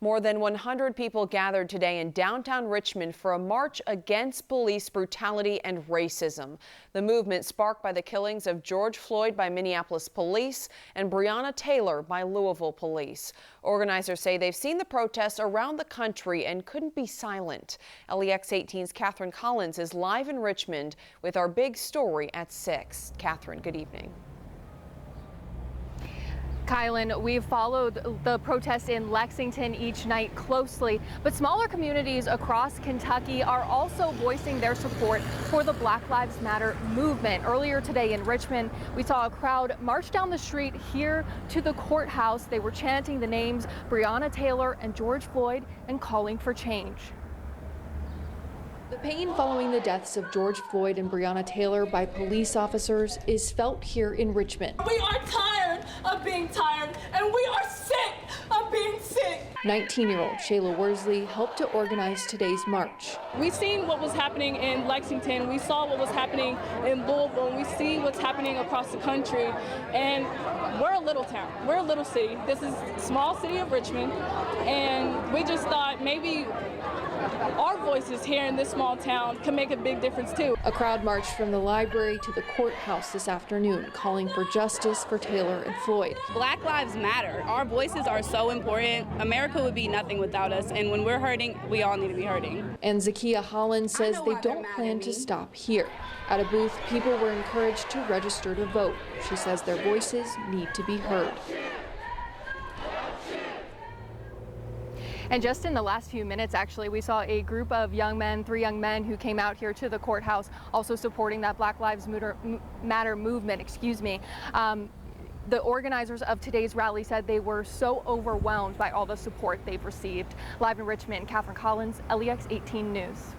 More than 100 people gathered today in downtown Richmond for a march against police brutality and racism. The movement sparked by the killings of George Floyd by Minneapolis police and Breonna Taylor by Louisville police. Organizers say they've seen the protests around the country and couldn't be silent. LEX 18's Catherine Collins is live in Richmond with our big story at 6. Catherine, good evening. Kylan, we've followed the protests in Lexington each night closely, but smaller communities across Kentucky are also voicing their support for the Black Lives Matter movement. Earlier today in Richmond, we saw a crowd march down the street here to the courthouse. They were chanting the names Breonna Taylor and George Floyd and calling for change. The pain following the deaths of George Floyd and Breonna Taylor by police officers is felt here in Richmond. We are tired of being tired, and we are sick of being sick. 19-year-old Shayla Worsley helped to organize today's march. We've seen what was happening in Lexington. We saw what was happening in Louisville. And we see what's happening across the country. And we're a little town. We're a little city. This is a small city of Richmond. And we just thought maybe our voices here in this small town can make a big difference too. A crowd marched from the library to the courthouse this afternoon, calling for justice for Taylor and Floyd. Black lives matter. Our voices are so important. America would be nothing without us, and when we're hurting, we all need to be hurting. And Zakiya Holland says they don't plan to stop here. At a booth, people were encouraged to register to vote. She says their voices need to be heard. And just in the last few minutes, actually, we saw a group of young men, 3 young men who came out here to the courthouse, also supporting that Black Lives Matter movement, The organizers of today's rally said they were so overwhelmed by all the support they've received. Live in Richmond, Catherine Collins, LEX 18 News.